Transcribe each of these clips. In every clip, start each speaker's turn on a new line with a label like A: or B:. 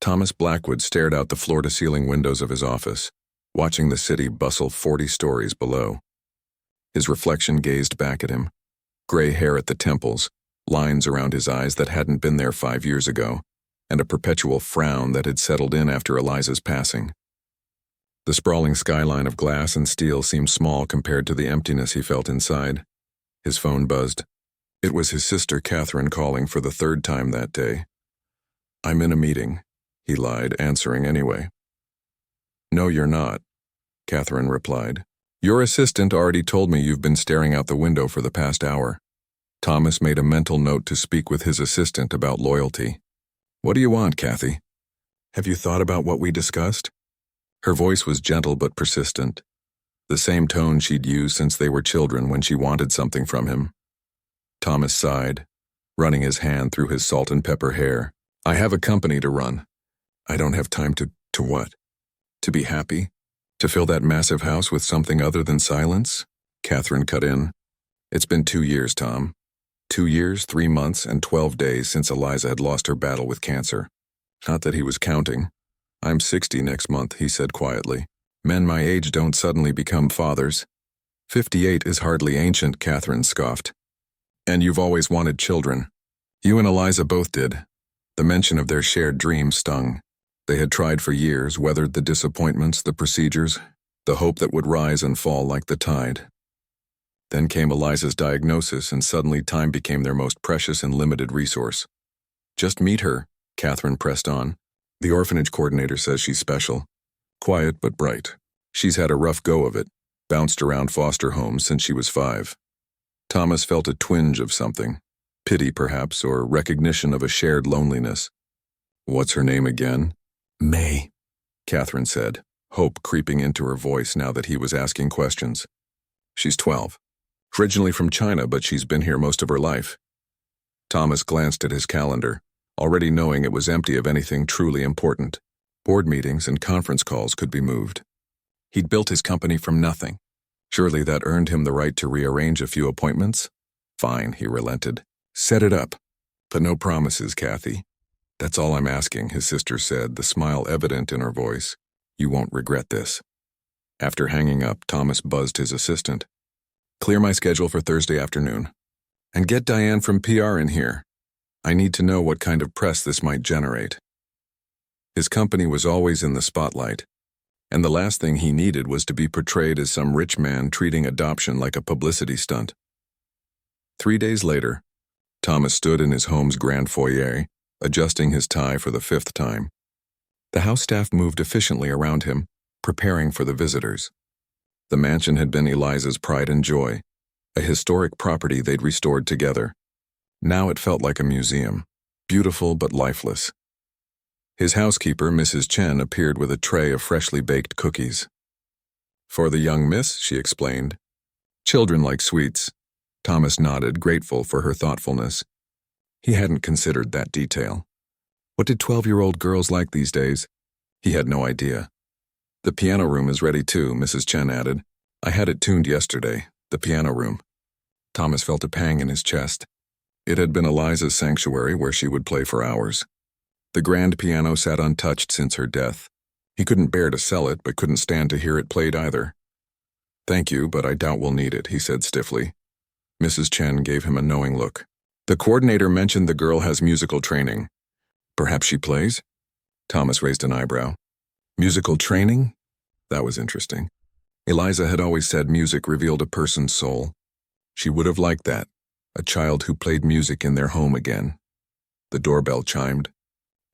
A: Thomas Blackwood stared out the floor-to-ceiling windows of his office, watching the city bustle 40 stories below. His reflection gazed back at him, gray hair at the temples, lines around his eyes that hadn't been there 5 years ago, and a perpetual frown that had settled in after Eliza's passing. The sprawling skyline of glass and steel seemed small compared to the emptiness he felt inside. His phone buzzed. It was his sister Catherine calling for the 3rd time that day. "I'm in a meeting," he lied, answering anyway. "No, you're not," Catherine replied. "Your assistant already told me you've been staring out the window for the past hour." Thomas made a mental note to speak with his assistant about loyalty. "What do you want, Kathy? Have you thought about what we discussed?" Her voice was gentle but persistent, the same tone she'd used since they were children when she wanted something from him. Thomas sighed, running his hand through his salt and pepper hair. "I have a company to run. I don't have time to what? To be happy? To fill that massive house with something other than silence?" Catherine cut in. "It's been 2 years, Tom. 2 years, 3 months, and 12 days since Eliza had lost her battle with cancer. Not that he was counting. I'm 60 next month," he said quietly. "Men my age don't suddenly become fathers." 58 is hardly ancient," Catherine scoffed. "And you've always wanted children. You and Eliza both did." The mention of their shared dream stung. They had tried for years, weathered the disappointments, the procedures, the hope that would rise and fall like the tide. Then came Eliza's diagnosis, and suddenly time became their most precious and limited resource. "Just meet her," Catherine pressed on. "The orphanage coordinator says she's special. Quiet but bright. She's had a rough go of it, bounced around foster homes since she was 5. Thomas felt a twinge of something. Pity, perhaps, or recognition of a shared loneliness. "What's her name again?" "May," Catherine said, hope creeping into her voice now that he was asking questions. "She's 12. Originally from China, but she's been here most of her life." Thomas glanced at his calendar, already knowing it was empty of anything truly important. Board meetings and conference calls could be moved. He'd built his company from nothing. Surely that earned him the right to rearrange a few appointments? "Fine," he relented. "Set it up. But no promises, Kathy. That's all I'm asking," his sister said, the smile evident in her voice. "You won't regret this." After hanging up, Thomas buzzed his assistant. "Clear my schedule for Thursday afternoon. And get Diane from PR in here. I need to know what kind of press this might generate." His company was always in the spotlight, and the last thing he needed was to be portrayed as some rich man treating adoption like a publicity stunt. 3 days later, Thomas stood in his home's grand foyer, adjusting his tie for the 5th time. The house staff moved efficiently around him, preparing for the visitors. The mansion had been Eliza's pride and joy, a historic property they'd restored together. Now it felt like a museum, beautiful but lifeless. His housekeeper, Mrs. Chen, appeared with a tray of freshly baked cookies. "For the young miss," she explained. "Children like sweets." Thomas nodded, grateful for her thoughtfulness. He hadn't considered that detail. What did 12-year-old girls like these days? He had no idea. "The piano room is ready too," Mrs. Chen added. "I had it tuned yesterday, the piano room." Thomas felt a pang in his chest. It had been Eliza's sanctuary where she would play for hours. The grand piano sat untouched since her death. He couldn't bear to sell it, but couldn't stand to hear it played either. "Thank you, but I doubt we'll need it," he said stiffly. Mrs. Chen gave him a knowing look. "The coordinator mentioned the girl has musical training. Perhaps she plays?" Thomas raised an eyebrow. Musical training? That was interesting. Eliza had always said music revealed a person's soul. She would have liked that, a child who played music in their home again. The doorbell chimed,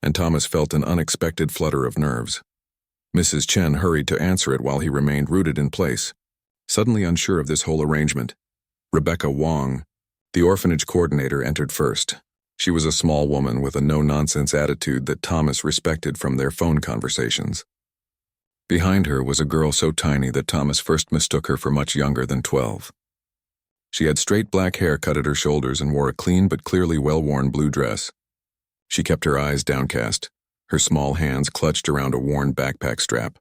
A: and Thomas felt an unexpected flutter of nerves. Mrs. Chen hurried to answer it while he remained rooted in place, suddenly unsure of this whole arrangement. Rebecca Wong, the orphanage coordinator, entered first. She was a small woman with a no-nonsense attitude that Thomas respected from their phone conversations. Behind her was a girl so tiny that Thomas first mistook her for much younger than 12. She had straight black hair cut at her shoulders and wore a clean but clearly well-worn blue dress. She kept her eyes downcast, her small hands clutched around a worn backpack strap.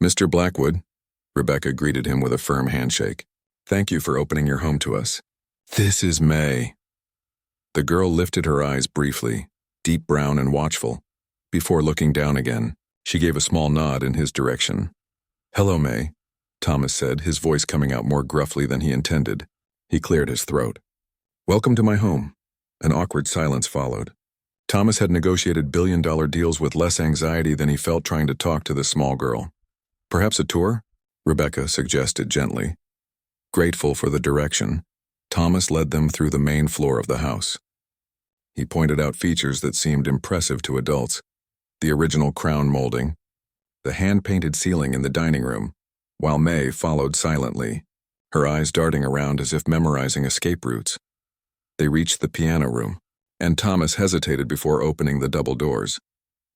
A: "Mr. Blackwood," Rebecca greeted him with a firm handshake. "Thank you for opening your home to us." "This is May." The girl lifted her eyes briefly, deep brown and watchful, Before looking down again, she gave a small nod in his direction. "Hello, May," Thomas said, his voice coming out more gruffly than he intended. He cleared his throat. "Welcome to my home." An awkward silence followed. Thomas had negotiated billion-dollar deals with less anxiety than he felt trying to talk to the small girl. "Perhaps a tour?" Rebecca suggested gently. Grateful for the direction, Thomas led them through the main floor of the house. He pointed out features that seemed impressive to adults: the original crown molding, the hand-painted ceiling in the dining room, while May followed silently, her eyes darting around as if memorizing escape routes. They reached the piano room, and Thomas hesitated before opening the double doors.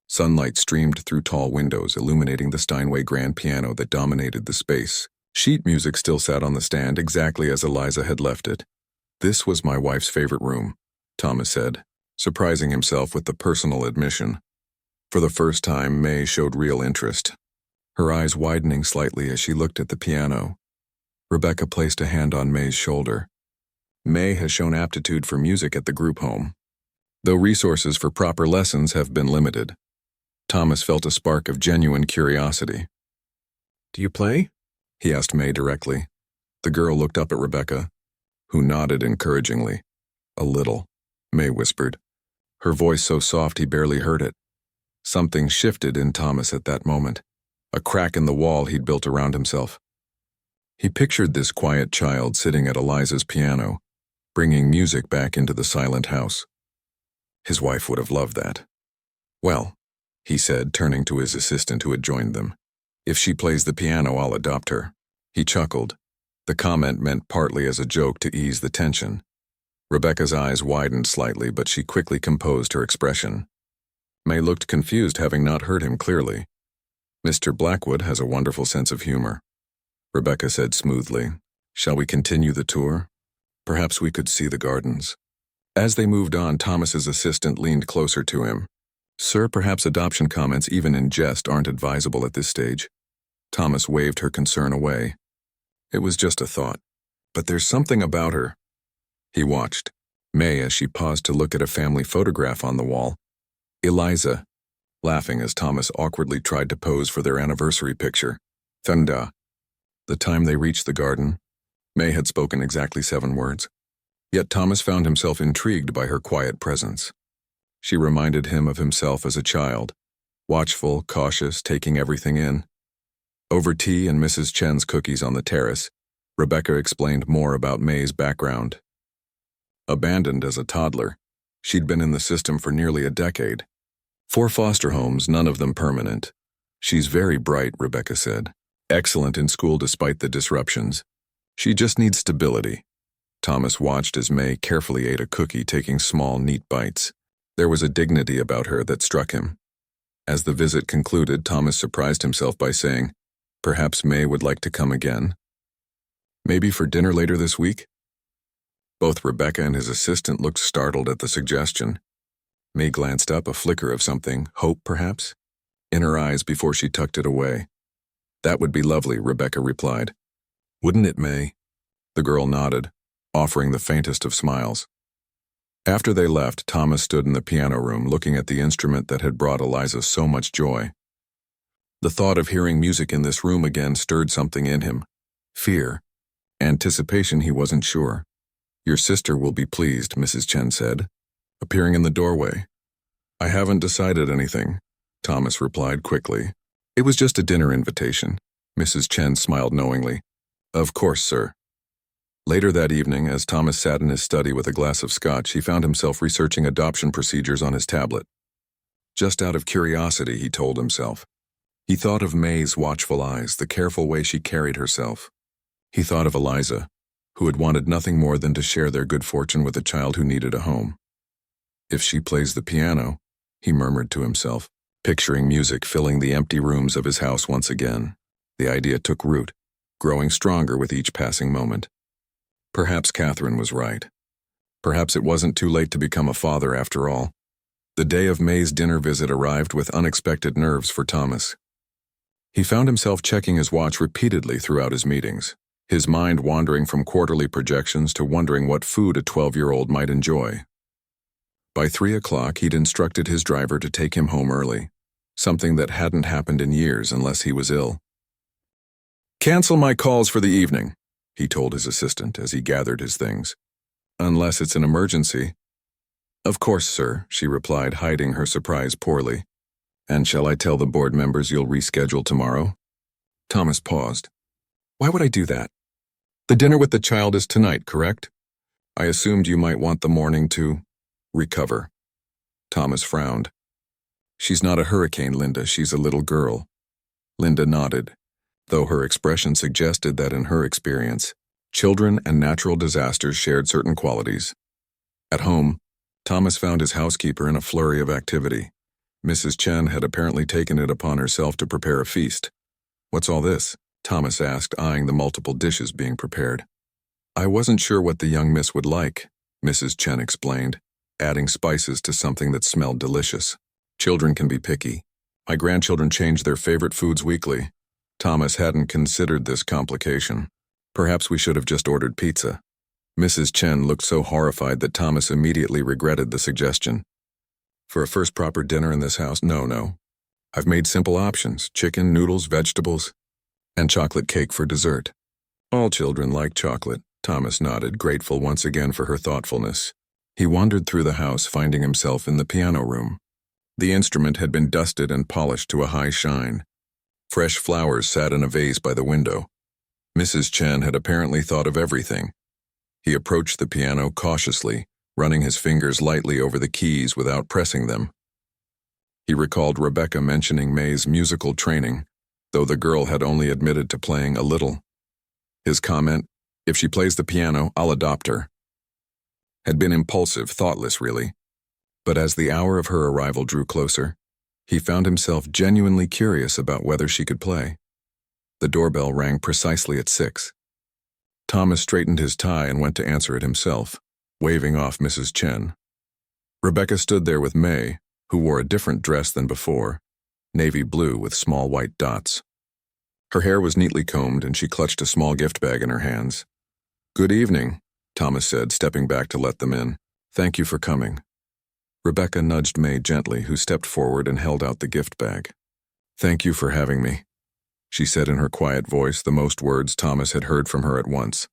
A: Sunlight streamed through tall windows, illuminating the Steinway grand piano that dominated the space. Sheet music still sat on the stand exactly as Eliza had left it. "This was my wife's favorite room," Thomas said, surprising himself with the personal admission. For the first time, May showed real interest, her eyes widening slightly as she looked at the piano. Rebecca placed a hand on May's shoulder. "May has shown aptitude for music at the group home, though resources for proper lessons have been limited." Thomas felt a spark of genuine curiosity. "Do you play?" he asked May directly. The girl looked up at Rebecca, who nodded encouragingly. "A little," May whispered, her voice so soft he barely heard it. Something shifted in Thomas at that moment, a crack in the wall he'd built around himself. He pictured this quiet child sitting at Eliza's piano, bringing music back into the silent house. His wife would have loved that. "Well," he said, turning to his assistant who had joined them, "if she plays the piano, I'll adopt her." He chuckled, the comment meant partly as a joke to ease the tension. Rebecca's eyes widened slightly, but she quickly composed her expression. May looked confused, having not heard him clearly. "Mr. Blackwood has a wonderful sense of humor," Rebecca said smoothly. "Shall we continue the tour? Perhaps we could see the gardens." As they moved on, Thomas's assistant leaned closer to him. "Sir, perhaps adoption comments, even in jest, aren't advisable at this stage." Thomas waved her concern away. "It was just a thought. But there's something about her." He watched May as she paused to look at a family photograph on the wall. Eliza, laughing as Thomas awkwardly tried to pose for their anniversary picture. Thunda. The time they reached the garden, May had spoken exactly 7 words. Yet Thomas found himself intrigued by her quiet presence. She reminded him of himself as a child, watchful, cautious, taking everything in. Over tea and Mrs. Chen's cookies on the terrace, Rebecca explained more about May's background. Abandoned as a toddler, she'd been in the system for nearly a decade. 4 foster homes, none of them permanent. "She's very bright," Rebecca said. "Excellent in school despite the disruptions. She just needs stability." Thomas watched as May carefully ate a cookie, taking small, neat bites. There was a dignity about her that struck him. As the visit concluded, Thomas surprised himself by saying, "Perhaps May would like to come again. Maybe for dinner later this week?" Both Rebecca and his assistant looked startled at the suggestion. May glanced up, a flicker of something, hope perhaps, in her eyes before she tucked it away. "That would be lovely," Rebecca replied. "Wouldn't it, May?" The girl nodded, offering the faintest of smiles. After they left, Thomas stood in the piano room looking at the instrument that had brought Eliza so much joy. The thought of hearing music in this room again stirred something in him. Fear. Anticipation, he wasn't sure. "Your sister will be pleased," Mrs. Chen said, appearing in the doorway. "I haven't decided anything," Thomas replied quickly. "It was just a dinner invitation." Mrs. Chen smiled knowingly. "Of course, sir." Later that evening, as Thomas sat in his study with a glass of scotch, he found himself researching adoption procedures on his tablet. Just out of curiosity, he told himself. He thought of May's watchful eyes, the careful way she carried herself. He thought of Eliza, who had wanted nothing more than to share their good fortune with a child who needed a home. "If she plays the piano," he murmured to himself, picturing music filling the empty rooms of his house once again. The idea took root, growing stronger with each passing moment. Perhaps Catherine was right. Perhaps it wasn't too late to become a father after all. The day of May's dinner visit arrived with unexpected nerves for Thomas. He found himself checking his watch repeatedly throughout his meetings, his mind wandering from quarterly projections to wondering what food a 12-year-old might enjoy. By 3 o'clock, he'd instructed his driver to take him home early, something that hadn't happened in years unless he was ill. "Cancel my calls for the evening," he told his assistant as he gathered his things. "Unless it's an emergency." "Of course, sir," she replied, hiding her surprise poorly. "And shall I tell the board members you'll reschedule tomorrow?" Thomas paused. "Why would I do that? The dinner with the child is tonight, correct? I assumed you might want the morning to recover." Thomas frowned. "She's not a hurricane, Linda. She's a little girl." Linda nodded, though her expression suggested that in her experience, children and natural disasters shared certain qualities. At home, Thomas found his housekeeper in a flurry of activity. Mrs. Chen had apparently taken it upon herself to prepare a feast. "What's all this?" Thomas asked, eyeing the multiple dishes being prepared. "I wasn't sure what the young miss would like," Mrs. Chen explained, adding spices to something that smelled delicious. "Children can be picky. My grandchildren change their favorite foods weekly." Thomas hadn't considered this complication. Perhaps we should have just ordered pizza. Mrs. Chen looked so horrified that Thomas immediately regretted the suggestion. "For a first proper dinner in this house, no. I've made simple options: chicken, noodles, vegetables, and chocolate cake for dessert." "All children like chocolate," Thomas nodded, grateful once again for her thoughtfulness. He wandered through the house, finding himself in the piano room. The instrument had been dusted and polished to a high shine. Fresh flowers sat in a vase by the window. Mrs. Chen had apparently thought of everything. He approached the piano cautiously, running his fingers lightly over the keys without pressing them. He recalled Rebecca mentioning May's musical training, though the girl had only admitted to playing a little. His comment, "If she plays the piano, I'll adopt her," had been impulsive, thoughtless really. But as the hour of her arrival drew closer, he found himself genuinely curious about whether she could play. The doorbell rang precisely at 6. Thomas straightened his tie and went to answer it himself, waving off Mrs. Chen. Rebecca stood there with May, who wore a different dress than before, navy blue with small white dots. Her hair was neatly combed and she clutched a small gift bag in her hands. "Good evening," Thomas said, stepping back to let them in. "Thank you for coming." Rebecca nudged May gently, who stepped forward and held out the gift bag. "Thank you for having me," she said in her quiet voice, the most words Thomas had heard from her at once.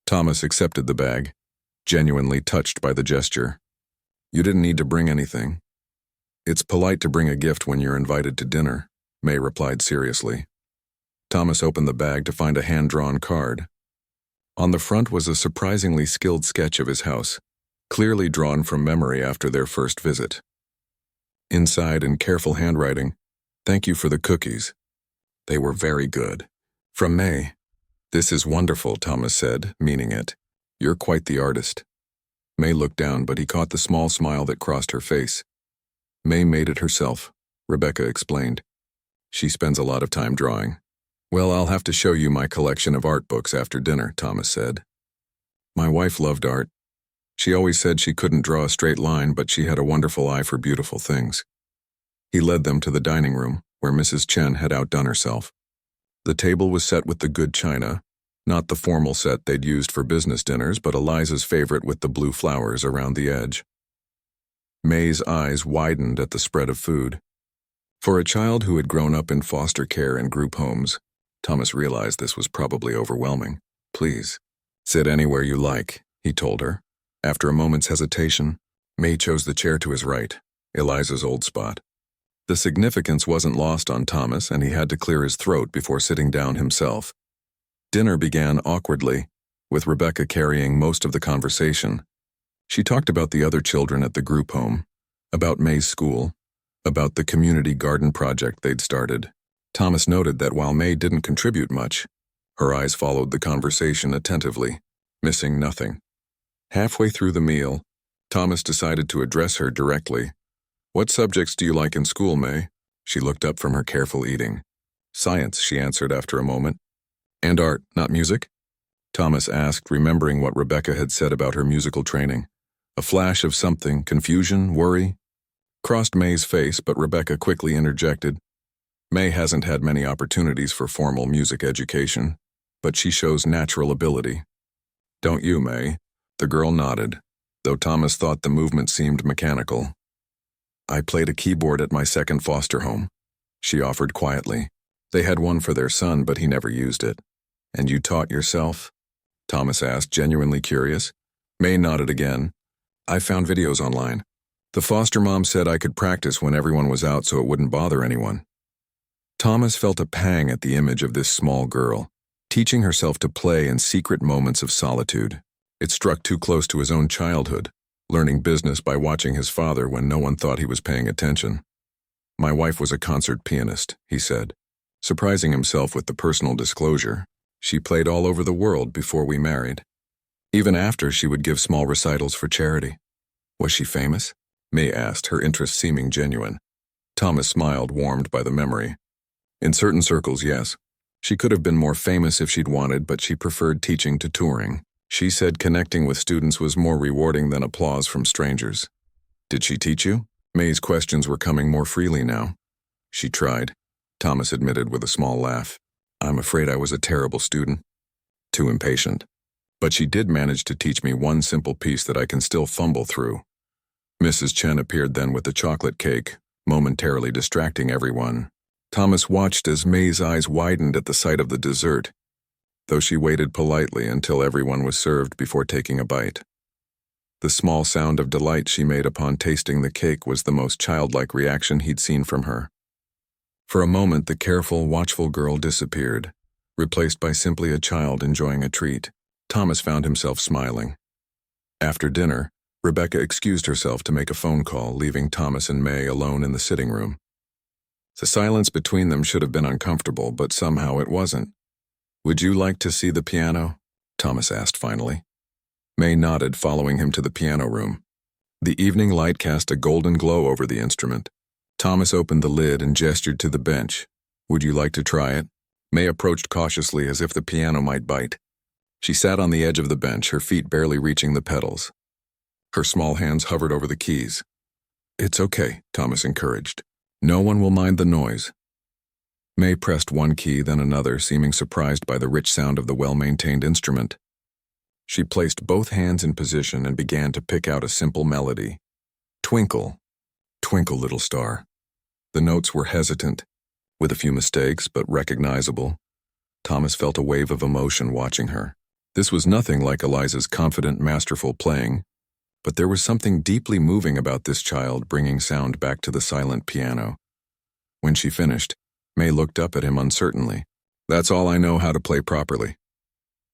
A: Thomas accepted the bag, genuinely touched by the gesture. "You didn't need to bring anything. It's polite to bring a gift when you're invited to dinner," May replied seriously. Thomas opened the bag to find a hand-drawn card. On the front was a surprisingly skilled sketch of his house, clearly drawn from memory after their first visit. Inside, in careful handwriting, "Thank you for the cookies. They were very good." From May. "This is wonderful," Thomas said, meaning it. "You're quite the artist." May looked down, but he caught the small smile that crossed her face. "May made it herself," Rebecca explained. "She spends a lot of time drawing." "Well, I'll have to show you my collection of art books after dinner," Thomas said. "My wife loved art. She always said she couldn't draw a straight line, but she had a wonderful eye for beautiful things." He led them to the dining room, where Mrs. Chen had outdone herself. The table was set with the good china, not the formal set they'd used for business dinners, but Eliza's favorite with the blue flowers around the edge. May's eyes widened at the spread of food. For a child who had grown up in foster care and group homes, Thomas realized this was probably overwhelming. "Please, sit anywhere you like," he told her. After a moment's hesitation, May chose the chair to his right, Eliza's old spot. The significance wasn't lost on Thomas, and he had to clear his throat before sitting down himself. Dinner began awkwardly, with Rebecca carrying most of the conversation. She talked about the other children at the group home, about May's school, about the community garden project they'd started. Thomas noted that while May didn't contribute much, her eyes followed the conversation attentively, missing nothing. Halfway through the meal, Thomas decided to address her directly. "What subjects do you like in school, May?" She looked up from her careful eating. "Science," she answered after a moment. "And art, not music?" Thomas asked, remembering what Rebecca had said about her musical training. A flash of something, confusion, worry, crossed May's face, but Rebecca quickly interjected. "May hasn't had many opportunities for formal music education, but she shows natural ability." "Don't you, May?" The girl nodded. though Thomas thought the movement seemed mechanical. I played a keyboard at my second foster home, she offered quietly. They had one for their son, but he never used it. And you taught yourself? Thomas asked, genuinely curious. May nodded again. I found videos online. The foster mom said I could practice when everyone was out so it wouldn't bother anyone. Thomas felt a pang at the image of this small girl, teaching herself to play in secret moments of solitude. It struck too close to his own childhood, learning business by watching his father when no one thought he was paying attention. My wife was a concert pianist, he said, surprising himself with the personal disclosure. She played all over the world before we married. Even after, she would give small recitals for charity. Was she famous? May asked, her interest seeming genuine. Thomas smiled, warmed by the memory. In certain circles, yes. She could have been more famous if she'd wanted, but she preferred teaching to touring. She said connecting with students was more rewarding than applause from strangers. Did she teach you? May's questions were coming more freely now. She tried, Thomas admitted with a small laugh. I'm afraid I was a terrible student. Too impatient. But she did manage to teach me one simple piece that I can still fumble through. Mrs. Chen appeared then with the chocolate cake, momentarily distracting everyone. Thomas watched as May's eyes widened at the sight of the dessert, though she waited politely until everyone was served before taking a bite. The small sound of delight she made upon tasting the cake was the most childlike reaction he'd seen from her. For a moment, the careful, watchful girl disappeared, replaced by simply a child enjoying a treat. Thomas found himself smiling. After dinner, Rebecca excused herself to make a phone call, leaving Thomas and May alone in the sitting room. The silence between them should have been uncomfortable, but somehow it wasn't. Would you like to see the piano? Thomas asked finally. May nodded, following him to the piano room. The evening light cast a golden glow over the instrument. Thomas opened the lid and gestured to the bench. Would you like to try it? May approached cautiously as if the piano might bite. She sat on the edge of the bench, her feet barely reaching the pedals. Her small hands hovered over the keys. It's okay, Thomas encouraged. No one will mind the noise. May pressed one key, then another, seeming surprised by the rich sound of the well-maintained instrument. She placed both hands in position and began to pick out a simple melody. Twinkle, twinkle, little star. The notes were hesitant, with a few mistakes, but recognizable. Thomas felt a wave of emotion watching her. This was nothing like Eliza's confident, masterful playing, but there was something deeply moving about this child bringing sound back to the silent piano. When she finished, May looked up at him uncertainly. That's all I know how to play properly.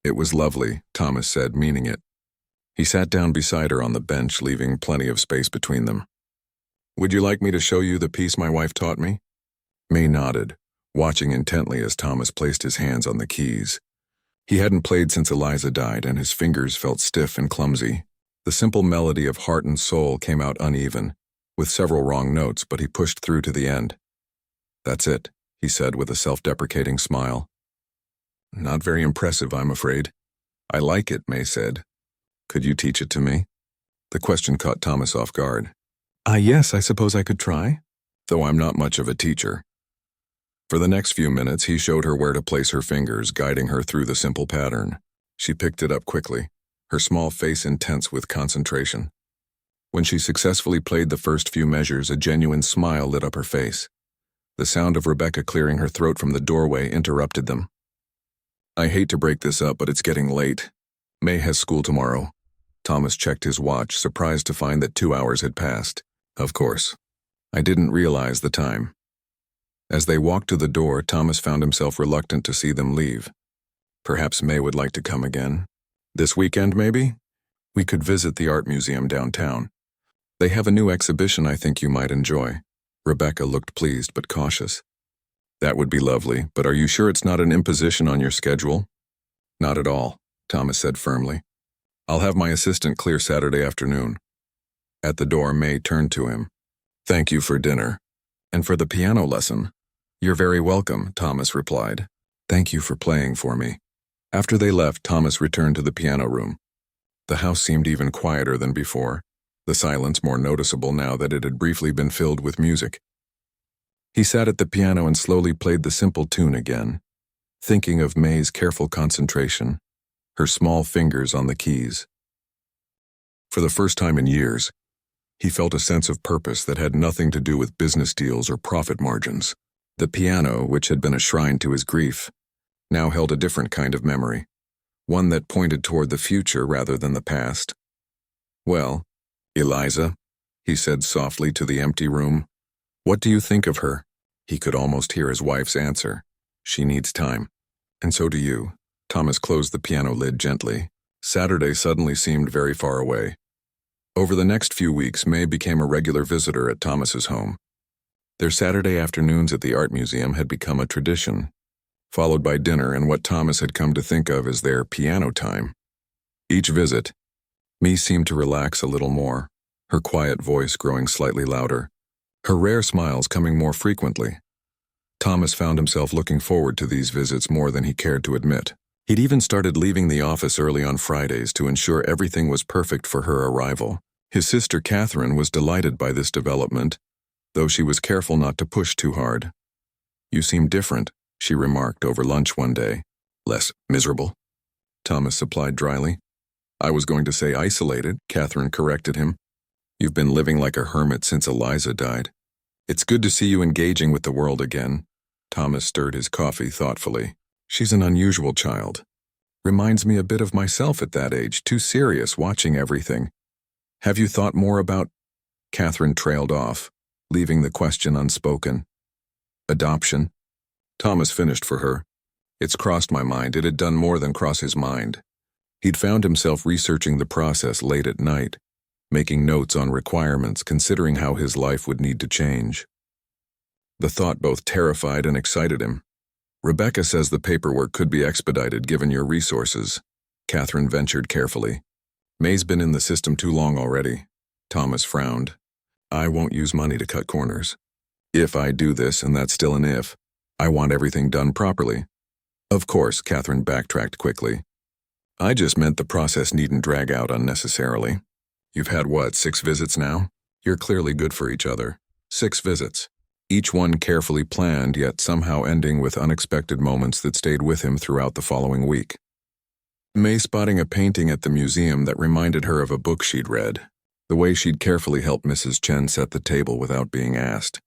A: It was lovely, Thomas said, meaning it. He sat down beside her on the bench, leaving plenty of space between them. Would you like me to show you the piece my wife taught me? May nodded, watching intently as Thomas placed his hands on the keys. He hadn't played since Eliza died, and his fingers felt stiff and clumsy. The simple melody of Heart and Soul came out uneven, with several wrong notes, but he pushed through to the end. That's it, he said with a self-deprecating smile. Not very impressive, I'm afraid. I like it, May said. Could you teach it to me? The question caught Thomas off guard. Yes, I suppose I could try, though I'm not much of a teacher. For the next few minutes, he showed her where to place her fingers, guiding her through the simple pattern. She picked it up quickly, her small face intense with concentration. When she successfully played the first few measures, a genuine smile lit up her face. The sound of Rebecca clearing her throat from the doorway interrupted them. I hate to break this up, but it's getting late. May has school tomorrow. Thomas checked his watch, surprised to find that 2 hours had passed. Of course. I didn't realize the time. As they walked to the door, Thomas found himself reluctant to see them leave. Perhaps May would like to come again. This weekend, maybe? We could visit the art museum downtown. They have a new exhibition I think you might enjoy. Rebecca looked pleased but cautious. That would be lovely, but are you sure it's not an imposition on your schedule? Not at all, Thomas said firmly. I'll have my assistant clear Saturday afternoon. At the door, May turned to him. Thank you for dinner. And for the piano lesson. You're very welcome, Thomas replied. Thank you for playing for me. After they left, Thomas returned to the piano room. The house seemed even quieter than before, the silence more noticeable now that it had briefly been filled with music. He sat at the piano and slowly played the simple tune again, thinking of May's careful concentration, her small fingers on the keys. For the first time in years, he felt a sense of purpose that had nothing to do with business deals or profit margins. The piano, which had been a shrine to his grief, now held a different kind of memory, one that pointed toward the future rather than the past. "Well, Eliza," he said softly to the empty room, "what do you think of her?" He could almost hear his wife's answer. "She needs time." "And so do you." Thomas closed the piano lid gently. Saturday suddenly seemed very far away. Over the next few weeks, May became a regular visitor at Thomas's home. Their Saturday afternoons at the art museum had become a tradition, followed by dinner and what Thomas had come to think of as their piano time. Each visit, May seemed to relax a little more, her quiet voice growing slightly louder, her rare smiles coming more frequently. Thomas found himself looking forward to these visits more than he cared to admit. He'd even started leaving the office early on Fridays to ensure everything was perfect for her arrival. His sister Catherine was delighted by this development, though she was careful not to push too hard. "You seem different," she remarked over lunch one day. "Less miserable," Thomas supplied dryly. "I was going to say isolated," Catherine corrected him. "You've been living like a hermit since Eliza died." "It's good to see you engaging with the world again." Thomas stirred his coffee thoughtfully. "She's an unusual child. Reminds me a bit of myself at that age, too serious, watching everything. Have you thought more about—" Catherine trailed off, leaving the question unspoken. "Adoption?" Thomas finished for her. "It's crossed my mind." It had done more than cross his mind. He'd found himself researching the process late at night, making notes on requirements, considering how his life would need to change. The thought both terrified and excited him. "Rebecca says the paperwork could be expedited given your resources," Catherine ventured carefully. "May's been in the system too long already." Thomas frowned. "I won't use money to cut corners. If I do this, and that's still an if, I want everything done properly." "Of course," Catherine backtracked quickly. "I just meant the process needn't drag out unnecessarily. You've had what, 6 visits now? You're clearly good for each other." 6 visits. Each one carefully planned, yet somehow ending with unexpected moments that stayed with him throughout the following week. May spotting a painting at the museum that reminded her of a book she'd read, the way she'd carefully helped Mrs. Chen set the table without being asked,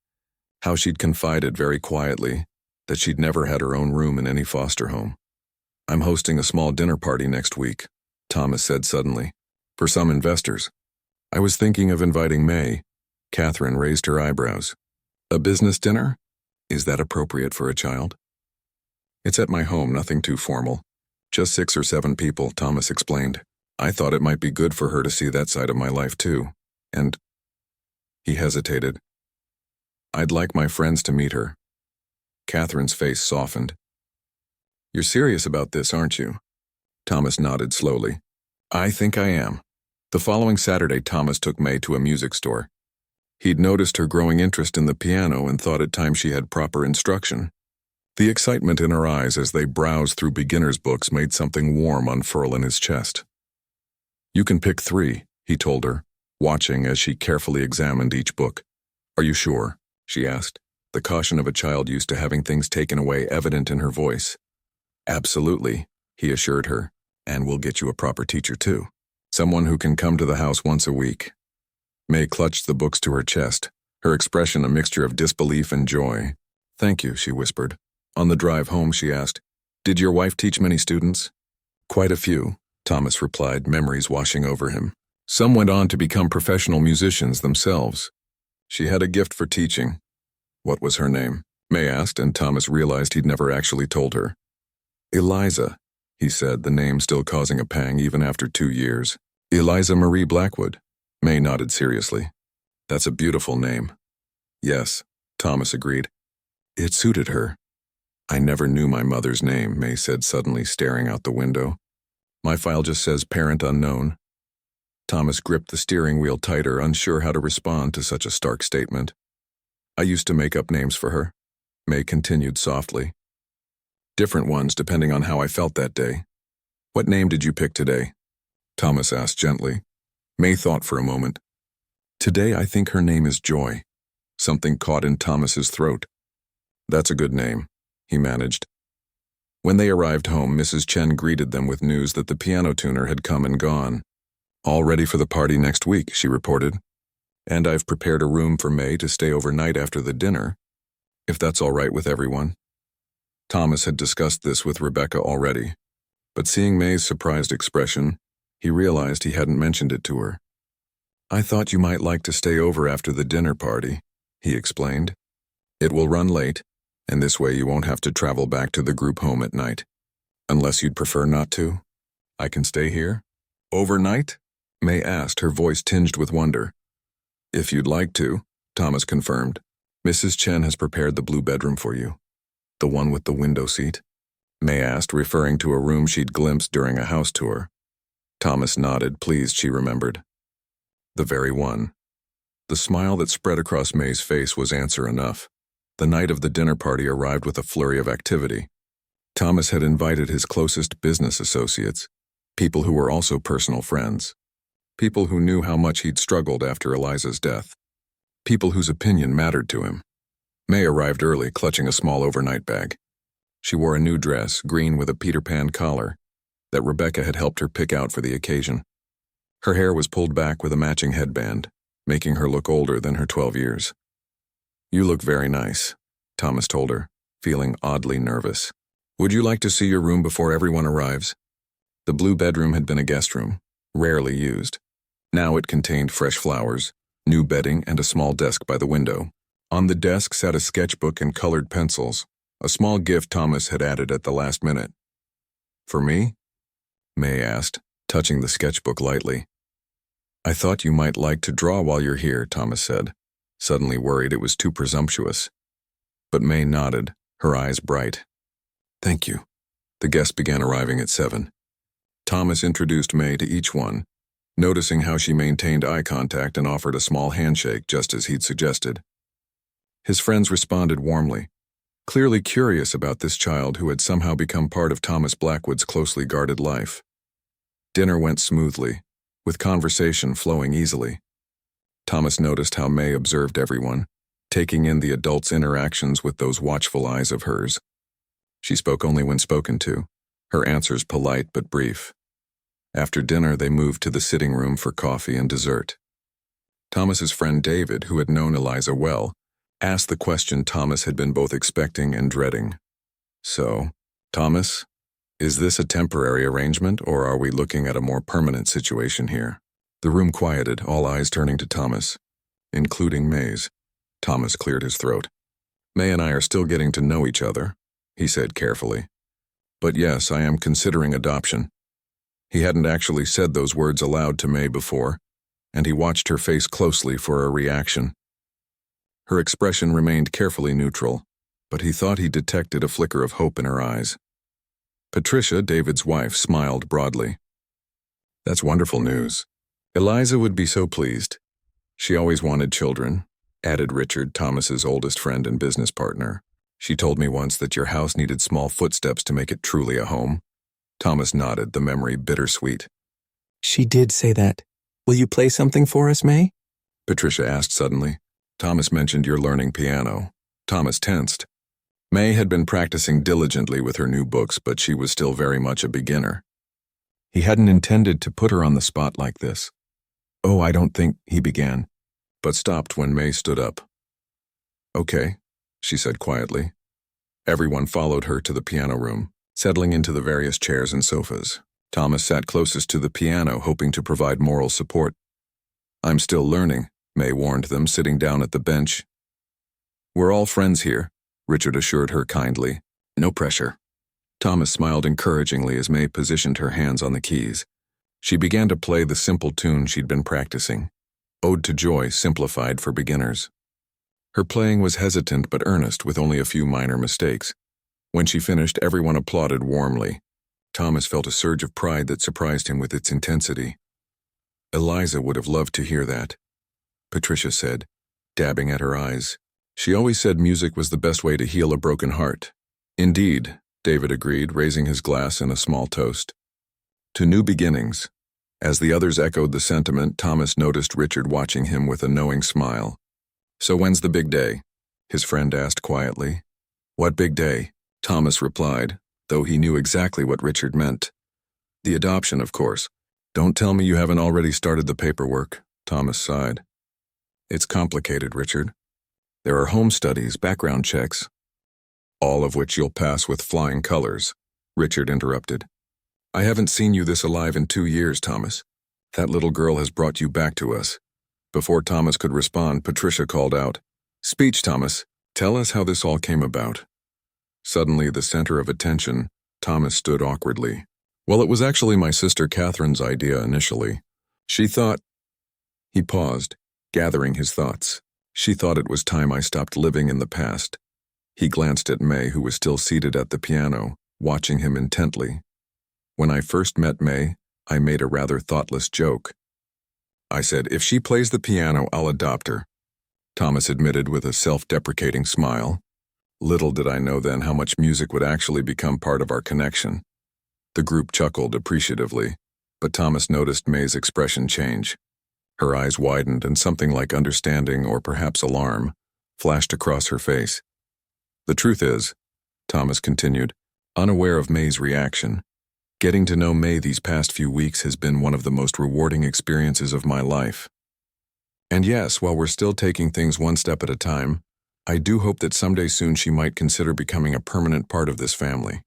A: how she'd confided very quietly that she'd never had her own room in any foster home. "I'm hosting a small dinner party next week," Thomas said suddenly, "for some investors. I was thinking of inviting May." Catherine raised her eyebrows. "A business dinner? Is that appropriate for a child?" "It's at my home, nothing too formal. Just 6 or 7 people," Thomas explained. "I thought it might be good for her to see that side of my life too. And—" he hesitated. "I'd like my friends to meet her." Catherine's face softened. "You're serious about this, aren't you?" Thomas nodded slowly. "I think I am." The following Saturday, Thomas took May to a music store. He'd noticed her growing interest in the piano and thought at times she had proper instruction. The excitement in her eyes as they browsed through beginner's books made something warm unfurl in his chest. "You can pick 3, he told her, watching as she carefully examined each book. "Are you sure?" she asked, the caution of a child used to having things taken away evident in her voice. "Absolutely," he assured her, "and we'll get you a proper teacher too. Someone who can come to the house once a week." May clutched the books to her chest, her expression a mixture of disbelief and joy. "Thank you," she whispered. On the drive home, she asked, "Did your wife teach many students?" "Quite a few," Thomas replied, memories washing over him. "Some went on to become professional musicians themselves. She had a gift for teaching." "What was her name?" May asked, and Thomas realized he'd never actually told her. "Eliza," he said, the name still causing a pang even after 2 years. "Eliza Marie Blackwood." May nodded seriously. "That's a beautiful name." "Yes," Thomas agreed. "It suited her." "I never knew my mother's name," May said suddenly, staring out the window. "My file just says parent unknown." Thomas gripped the steering wheel tighter, unsure how to respond to such a stark statement. "I used to make up names for her," May continued softly. "Different ones depending on how I felt that day." "What name did you pick today?" Thomas asked gently. May thought for a moment. "Today I think her name is Joy." Something caught in Thomas's throat. "That's a good name," he managed. When they arrived home, Mrs. Chen greeted them with news that the piano tuner had come and gone. All ready for the party next week, she reported. And I've prepared a room for May to stay overnight after the dinner, if that's all right with everyone. Thomas had discussed this with Rebecca already, but seeing May's surprised expression, he realized he hadn't mentioned it to her. I thought you might like to stay over after the dinner party, he explained. It will run late, and this way you won't have to travel back to the group home at night. Unless you'd prefer not to. I can stay here? Overnight? May asked, her voice tinged with wonder. If you'd like to, Thomas confirmed. Mrs. Chen has prepared the blue bedroom for you. The one with the window seat? May asked, referring to a room she'd glimpsed during a house tour. Thomas nodded, pleased she remembered. The very one. The smile that spread across May's face was answer enough. The night of the dinner party arrived with a flurry of activity. Thomas had invited his closest business associates, people who were also personal friends, people who knew how much he'd struggled after Eliza's death, people whose opinion mattered to him. May arrived early, clutching a small overnight bag. She wore a new dress, green with a Peter Pan collar, that Rebecca had helped her pick out for the occasion. Her hair was pulled back with a matching headband, making her look older than her 12 years. You look very nice, Thomas told her, feeling oddly nervous. Would you like to see your room before everyone arrives? The blue bedroom had been a guest room, rarely used. Now it contained fresh flowers, new bedding, and a small desk by the window. On the desk sat a sketchbook and colored pencils, a small gift Thomas had added at the last minute. For me? May asked, touching the sketchbook lightly. I thought you might like to draw while you're here, Thomas said, suddenly worried it was too presumptuous. But May nodded, her eyes bright. Thank you. The guests began arriving at 7. Thomas introduced May to each one, noticing how she maintained eye contact and offered a small handshake just as he'd suggested. His friends responded warmly, clearly curious about this child who had somehow become part of Thomas Blackwood's closely guarded life. Dinner went smoothly, with conversation flowing easily. Thomas noticed how May observed everyone, taking in the adults' interactions with those watchful eyes of hers. She spoke only when spoken to, her answers polite but brief. After dinner, they moved to the sitting room for coffee and dessert. Thomas's friend David, who had known Eliza well, asked the question Thomas had been both expecting and dreading. So, Thomas, is this a temporary arrangement, or are we looking at a more permanent situation here? The room quieted, all eyes turning to Thomas, including May's. Thomas cleared his throat. May and I are still getting to know each other, he said carefully. But yes, I am considering adoption. He hadn't actually said those words aloud to May before, and he watched her face closely for a reaction. Her expression remained carefully neutral, but he thought he detected a flicker of hope in her eyes. Patricia, David's wife, smiled broadly. That's wonderful news. Eliza would be so pleased. She always wanted children, added Richard, Thomas's oldest friend and business partner. She told me once that your house needed small footsteps to make it truly a home. Thomas nodded, the memory bittersweet.
B: She did say that. Will you play something for us, May?
A: Patricia asked suddenly. Thomas mentioned you're learning piano. Thomas tensed. May had been practicing diligently with her new books, but she was still very much a beginner. He hadn't intended to put her on the spot like this. Oh, I don't think, he began, but stopped when May stood up. Okay, she said quietly. Everyone followed her to the piano room, settling into the various chairs and sofas. Thomas sat closest to the piano, hoping to provide moral support. I'm still learning, May warned them, sitting down at the bench. We're all friends here, Richard assured her kindly. No pressure. Thomas smiled encouragingly as May positioned her hands on the keys. She began to play the simple tune she'd been practicing, Ode to Joy simplified for beginners. Her playing was hesitant but earnest, with only a few minor mistakes. When she finished, everyone applauded warmly. Thomas felt a surge of pride that surprised him with its intensity. Eliza would have loved to hear that, Patricia said, dabbing at her eyes. She always said music was the best way to heal a broken heart. Indeed, David agreed, raising his glass in a small toast. To new beginnings. As the others echoed the sentiment, Thomas noticed Richard watching him with a knowing smile. So when's the big day? His friend asked quietly. What big day? Thomas replied, though he knew exactly what Richard meant. The adoption, of course. Don't tell me you haven't already started the paperwork, Thomas sighed. It's complicated, Richard. There are home studies, background checks, all of which you'll pass with flying colors, Richard interrupted. I haven't seen you this alive in 2 years, Thomas. That little girl has brought you back to us. Before Thomas could respond, Patricia called out, Speech, Thomas. Tell us how this all came about. Suddenly, the center of attention, Thomas stood awkwardly. Well, it was actually my sister Catherine's idea initially. She thought... He paused, gathering his thoughts. She thought it was time I stopped living in the past. He glanced at May, who was still seated at the piano, watching him intently. When I first met May, I made a rather thoughtless joke. I said, if she plays the piano, I'll adopt her. Thomas admitted with a self-deprecating smile. Little did I know then how much music would actually become part of our connection. The group chuckled appreciatively, but Thomas noticed May's expression change. Her eyes widened and something like understanding or perhaps alarm flashed across her face. The truth is, Thomas continued, unaware of May's reaction, getting to know May these past few weeks has been one of the most rewarding experiences of my life. And yes, while we're still taking things one step at a time, I do hope that someday soon she might consider becoming a permanent part of this family.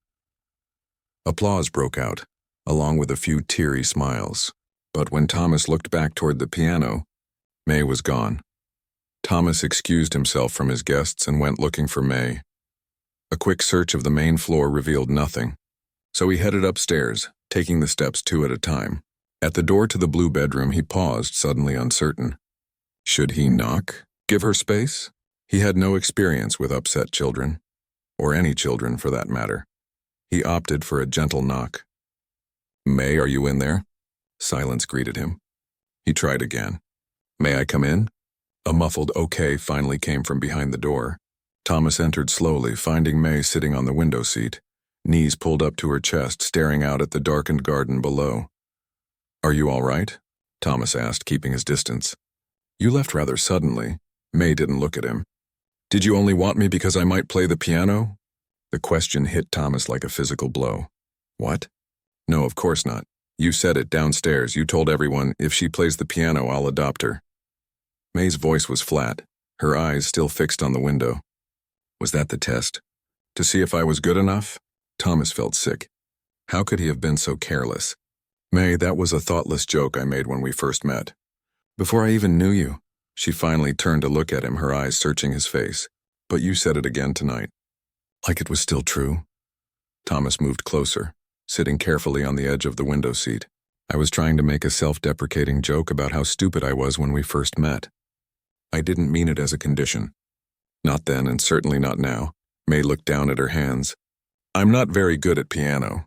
A: Applause broke out, along with a few teary smiles. But when Thomas looked back toward the piano, May was gone. Thomas excused himself from his guests and went looking for May. A quick search of the main floor revealed nothing, so he headed upstairs, taking the steps 2 at a time. At the door to the blue bedroom, he paused, suddenly uncertain. Should he knock? Give her space? He had no experience with upset children, or any children for that matter. He opted for a gentle knock. May, are you in there? Silence greeted him. He tried again. May I come in? A muffled okay finally came from behind the door. Thomas entered slowly, finding May sitting on the window seat, knees pulled up to her chest, staring out at the darkened garden below. Are you all right? Thomas asked, keeping his distance. You left rather suddenly. May didn't look at him. Did you only want me because I might play the piano? The question hit Thomas like a physical blow. What? No, of course not. You said it downstairs. You told everyone, if she plays the piano, I'll adopt her. May's voice was flat, her eyes still fixed on the window. Was that the test? To see if I was good enough? Thomas felt sick. How could he have been so careless? May, that was a thoughtless joke I made when we first met. Before I even knew you. She finally turned to look at him, her eyes searching his face. But you said it again tonight. Like it was still true? Thomas moved closer, sitting carefully on the edge of the window seat. I was trying to make a self-deprecating joke about how stupid I was when we first met. I didn't mean it as a condition. Not then, and certainly not now. May looked down at her hands. I'm not very good at piano.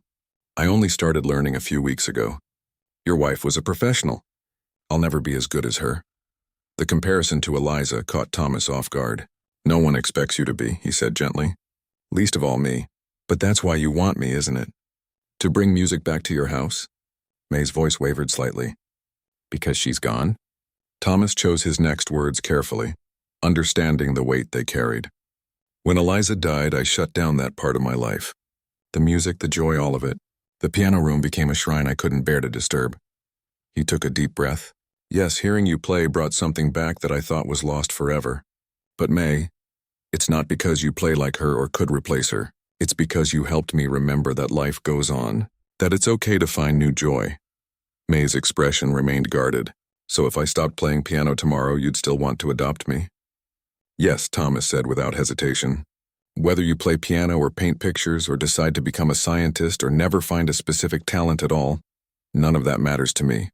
A: I only started learning a few weeks ago. Your wife was a professional. I'll never be as good as her. The comparison to Eliza caught Thomas off guard. No one expects you to be, he said gently. Least of all me. But that's why you want me, isn't it? To bring music back to your house? May's voice wavered slightly. Because she's gone? Thomas chose his next words carefully, understanding the weight they carried. When Eliza died, I shut down that part of my life. The music, the joy, all of it. The piano room became a shrine I couldn't bear to disturb. He took a deep breath. Yes, hearing you play brought something back that I thought was lost forever. But May, it's not because you play like her or could replace her. It's because you helped me remember that life goes on, that it's okay to find new joy. May's expression remained guarded. So if I stopped playing piano tomorrow, you'd still want to adopt me? Yes, Thomas said without hesitation. Whether you play piano or paint pictures or decide to become a scientist or never find a specific talent at all, none of that matters to me.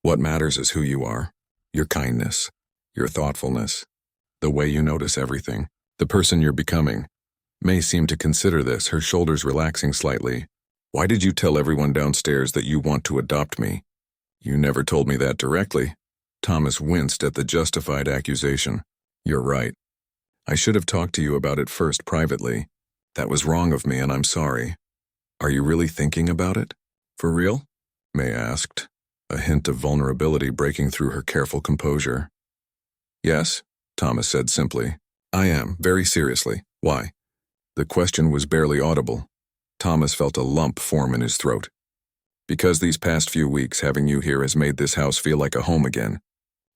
A: What matters is who you are, your kindness, your thoughtfulness, the way you notice everything, the person you're becoming. May seemed to consider this, her shoulders relaxing slightly. Why did you tell everyone downstairs that you want to adopt me? You never told me that directly. Thomas winced at the justified accusation. You're right. I should have talked to you about it first privately. That was wrong of me and I'm sorry. Are you really thinking about it? For real? May asked, a hint of vulnerability breaking through her careful composure. Yes, Thomas said simply. I am, very seriously. Why? The question was barely audible. Thomas felt a lump form in his throat. Because these past few weeks having you here has made this house feel like a home again.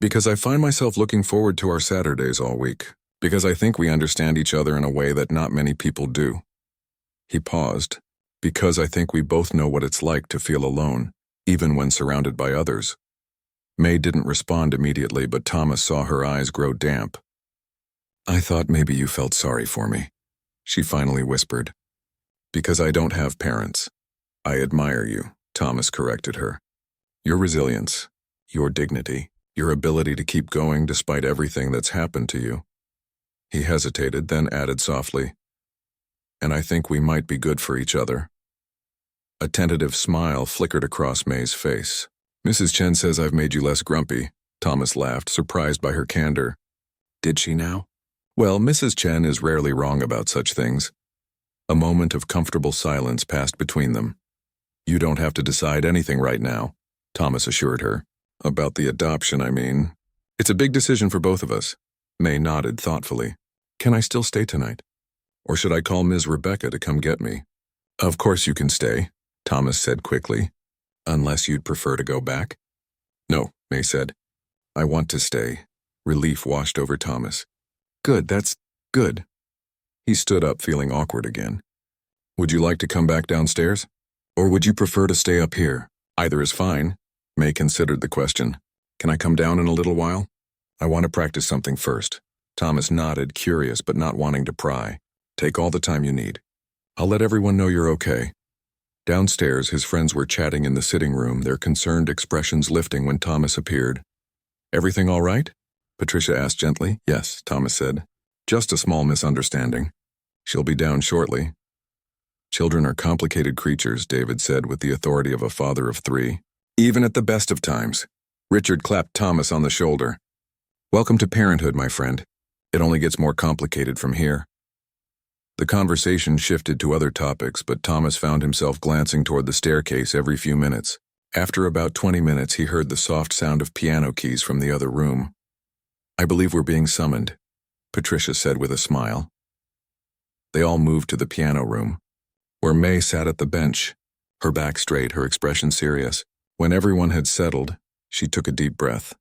A: Because I find myself looking forward to our Saturdays all week. Because I think we understand each other in a way that not many people do. He paused. Because I think we both know what it's like to feel alone, even when surrounded by others. May didn't respond immediately, but Thomas saw her eyes grow damp. I thought maybe you felt sorry for me, she finally whispered. Because I don't have parents. I admire you, Thomas corrected her. Your resilience, your dignity, your ability to keep going despite everything that's happened to you. He hesitated, then added softly, and I think we might be good for each other. A tentative smile flickered across May's face. Mrs. Chen says I've made you less grumpy, Thomas laughed, surprised by her candor. Did she now? Well, Mrs. Chen is rarely wrong about such things. A moment of comfortable silence passed between them. You don't have to decide anything right now, Thomas assured her. About the adoption, I mean. It's a big decision for both of us. May nodded thoughtfully. Can I still stay tonight? Or should I call Ms. Rebecca to come get me? Of course you can stay, Thomas said quickly. Unless you'd prefer to go back? No, May said. I want to stay. Relief washed over Thomas. Good, that's good. He stood up, feeling awkward again. Would you like to come back downstairs? Or would you prefer to stay up here? Either is fine. May considered the question. Can I come down in a little while? I want to practice something first. Thomas nodded, curious but not wanting to pry. Take all the time you need. I'll let everyone know you're okay. Downstairs, his friends were chatting in the sitting room, their concerned expressions lifting when Thomas appeared. Everything all right? Patricia asked gently. Yes, Thomas said. Just a small misunderstanding. She'll be down shortly. Children are complicated creatures, David said with the authority of a father of 3. Even at the best of times. Richard clapped Thomas on the shoulder. Welcome to parenthood, my friend. It only gets more complicated from here. The conversation shifted to other topics, but Thomas found himself glancing toward the staircase every few minutes. After about 20 minutes, he heard the soft sound of piano keys from the other room. I believe we're being summoned, Patricia said with a smile. They all moved to the piano room, where May sat at the bench, her back straight, her expression serious. When everyone had settled, she took a deep breath.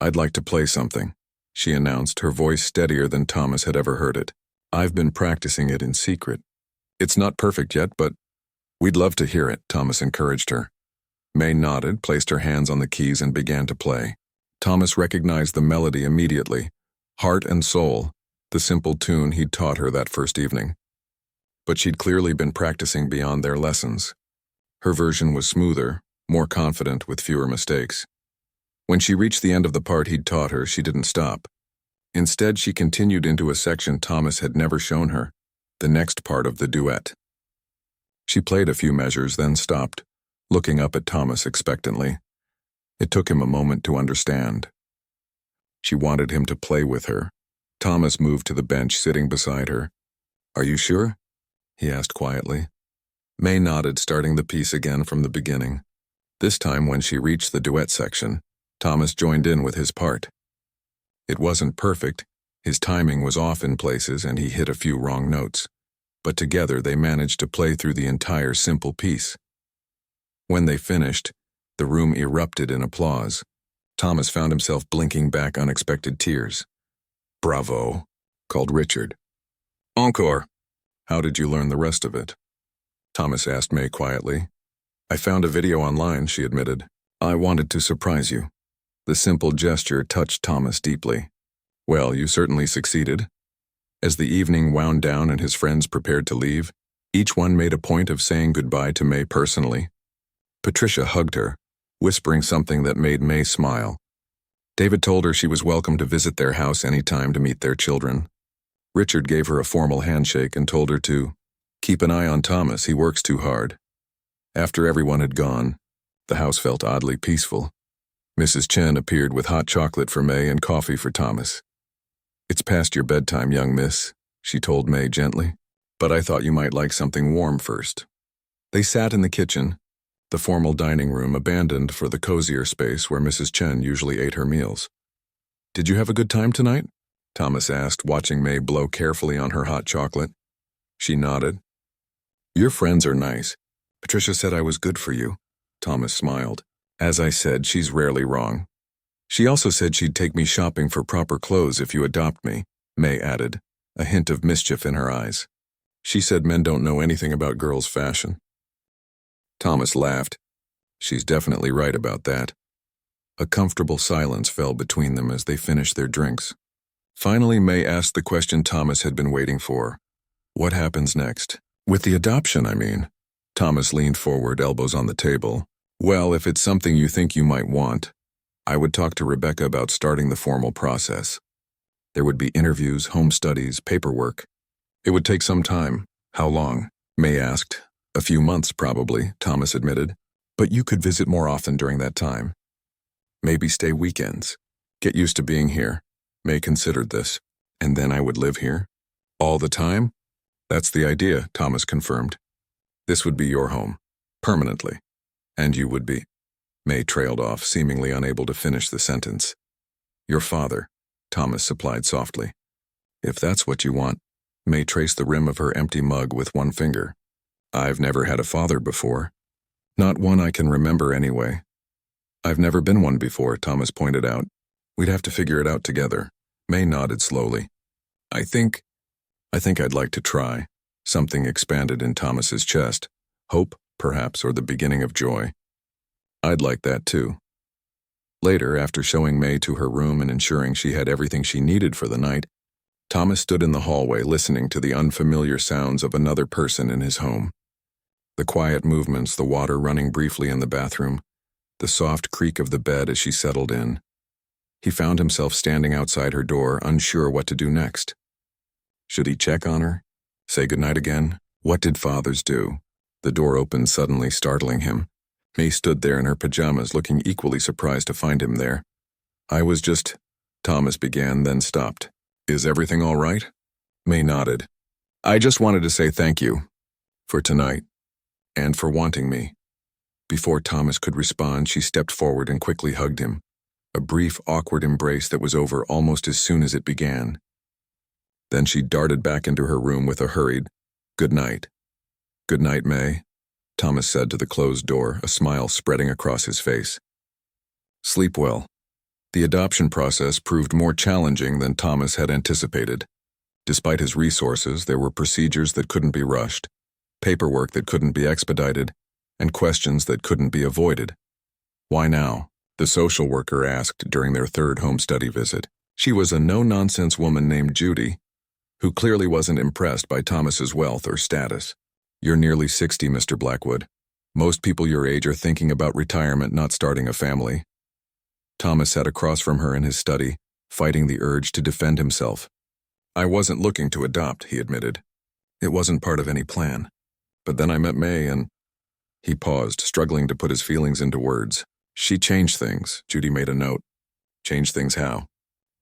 A: I'd like to play something, she announced, her voice steadier than Thomas had ever heard it. I've been practicing it in secret. It's not perfect yet, but we'd love to hear it, Thomas encouraged her. May nodded, placed her hands on the keys and began to play. Thomas recognized the melody immediately. Heart and Soul, the simple tune he'd taught her that first evening. But she'd clearly been practicing beyond their lessons. Her version was smoother, more confident, with fewer mistakes. When she reached the end of the part he'd taught her, she didn't stop. Instead, she continued into a section Thomas had never shown her, the next part of the duet. She played a few measures, then stopped, looking up at Thomas expectantly. It took him a moment to understand. She wanted him to play with her. Thomas moved to the bench sitting beside her. Are you sure? He asked quietly. May nodded, starting the piece again from the beginning. This time, when she reached the duet section, Thomas joined in with his part. It wasn't perfect, his timing was off in places and he hit a few wrong notes, but together they managed to play through the entire simple piece. When they finished, the room erupted in applause. Thomas found himself blinking back unexpected tears. Bravo, called Richard. Encore. How did you learn the rest of it? Thomas asked May quietly. I found a video online, she admitted. I wanted to surprise you. The simple gesture touched Thomas deeply. Well, you certainly succeeded. As the evening wound down and his friends prepared to leave, each one made a point of saying goodbye to May personally. Patricia hugged her, whispering something that made May smile. David told her she was welcome to visit their house any time to meet their children. Richard gave her a formal handshake and told her to keep an eye on Thomas, he works too hard. After everyone had gone, the house felt oddly peaceful. Mrs. Chen appeared with hot chocolate for May and coffee for Thomas. It's past your bedtime, young miss, she told May gently, but I thought you might like something warm first. They sat in the kitchen, the formal dining room abandoned for the cozier space where Mrs. Chen usually ate her meals. Did you have a good time tonight? Thomas asked, watching May blow carefully on her hot chocolate. She nodded. Your friends are nice. Patricia said I was good for you. Thomas smiled. As I said, she's rarely wrong. She also said she'd take me shopping for proper clothes if you adopt me, May added, a hint of mischief in her eyes. She said men don't know anything about girls' fashion. Thomas laughed. She's definitely right about that. A comfortable silence fell between them as they finished their drinks. Finally, May asked the question Thomas had been waiting for. What happens next? With the adoption, I mean. Thomas leaned forward, elbows on the table. Well, if it's something you think you might want, I would talk to Rebecca about starting the formal process. There would be interviews, home studies, paperwork. It would take some time. How long? May asked. A few months, probably, Thomas admitted. But you could visit more often during that time. Maybe stay weekends. Get used to being here. May considered this. And then I would live here? All the time? That's the idea, Thomas confirmed. This would be your home. Permanently. And you would be. May trailed off, seemingly unable to finish the sentence. Your father, Thomas supplied softly. If that's what you want. May traced the rim of her empty mug with one finger. I've never had a father before. Not one I can remember anyway. I've never been one before, Thomas pointed out. We'd have to figure it out together. May nodded slowly. I think I'd like to try. Something expanded in Thomas's chest. Hope, perhaps, or the beginning of joy. I'd like that too. Later, after showing May to her room and ensuring she had everything she needed for the night, Thomas stood in the hallway listening to the unfamiliar sounds of another person in his home. The quiet movements, the water running briefly in the bathroom, the soft creak of the bed as she settled in. He found himself standing outside her door, unsure what to do next. Should he check on her? Say goodnight again? What did fathers do? The door opened suddenly, startling him. May stood there in her pajamas, looking equally surprised to find him there. Thomas began, then stopped. Is everything all right? May nodded. I just wanted to say thank you. For tonight. And for wanting me. Before Thomas could respond, she stepped forward and quickly hugged him. A brief, awkward embrace that was over almost as soon as it began. Then she darted back into her room with a hurried, "Good night." "Good night, May," Thomas said to the closed door, a smile spreading across his face. Sleep well. The adoption process proved more challenging than Thomas had anticipated. Despite his resources, there were procedures that couldn't be rushed, paperwork that couldn't be expedited, and questions that couldn't be avoided. Why now? The social worker asked during their third home study visit. She was a no-nonsense woman named Judy, who clearly wasn't impressed by Thomas's wealth or status. You're nearly 60, Mr. Blackwood. Most people your age are thinking about retirement, not starting a family. Thomas sat across from her in his study, fighting the urge to defend himself. I wasn't looking to adopt, he admitted. It wasn't part of any plan. But then I met May and... He paused, struggling to put his feelings into words. She changed things, Judy made a note. Changed things how?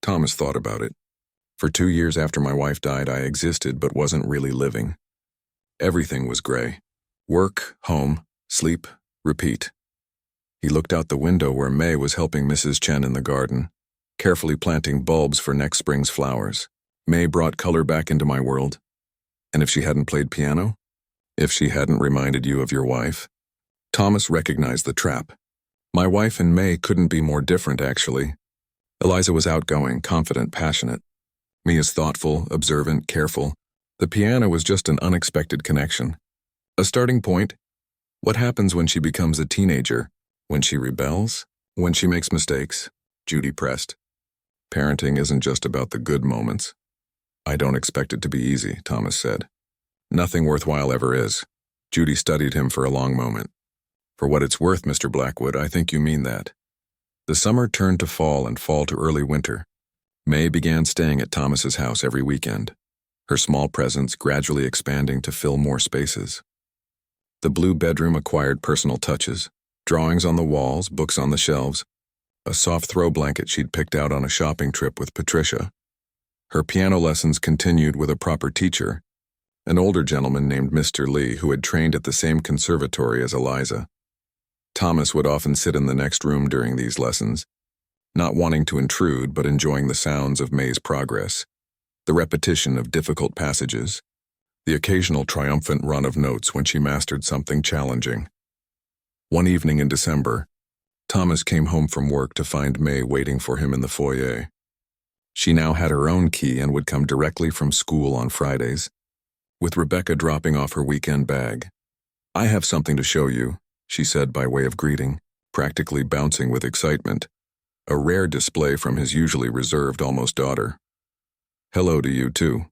A: Thomas thought about it. For 2 years after my wife died, I existed but wasn't really living. Everything was gray. Work, home, sleep, repeat. He looked out the window where May was helping Mrs. Chen in the garden, carefully planting bulbs for next spring's flowers. May brought color back into my world. And if she hadn't played piano? If she hadn't reminded you of your wife? Thomas recognized the trap. My wife and May couldn't be more different, actually. Eliza was outgoing, confident, passionate. Me is thoughtful, observant, careful. The piano was just an unexpected connection. A starting point. What happens when she becomes a teenager? When she rebels? When she makes mistakes? Judy pressed. Parenting isn't just about the good moments. I don't expect it to be easy, Thomas said. Nothing worthwhile ever is. Judy studied him for a long moment. For what it's worth, Mr. Blackwood, I think you mean that. The summer turned to fall and fall to early winter. May began staying at Thomas's house every weekend, her small presence gradually expanding to fill more spaces. The blue bedroom acquired personal touches, drawings on the walls, books on the shelves, a soft throw blanket she'd picked out on a shopping trip with Patricia. Her piano lessons continued with a proper teacher, an older gentleman named Mr. Lee who had trained at the same conservatory as Eliza. Thomas would often sit in the next room during these lessons, not wanting to intrude but enjoying the sounds of May's progress, the repetition of difficult passages, the occasional triumphant run of notes when she mastered something challenging. One evening in December, Thomas came home from work to find May waiting for him in the foyer. She now had her own key and would come directly from school on Fridays, with Rebecca dropping off her weekend bag. "I have something to show you," she said by way of greeting, practically bouncing with excitement, a rare display from his usually reserved almost daughter. "Hello to you too,"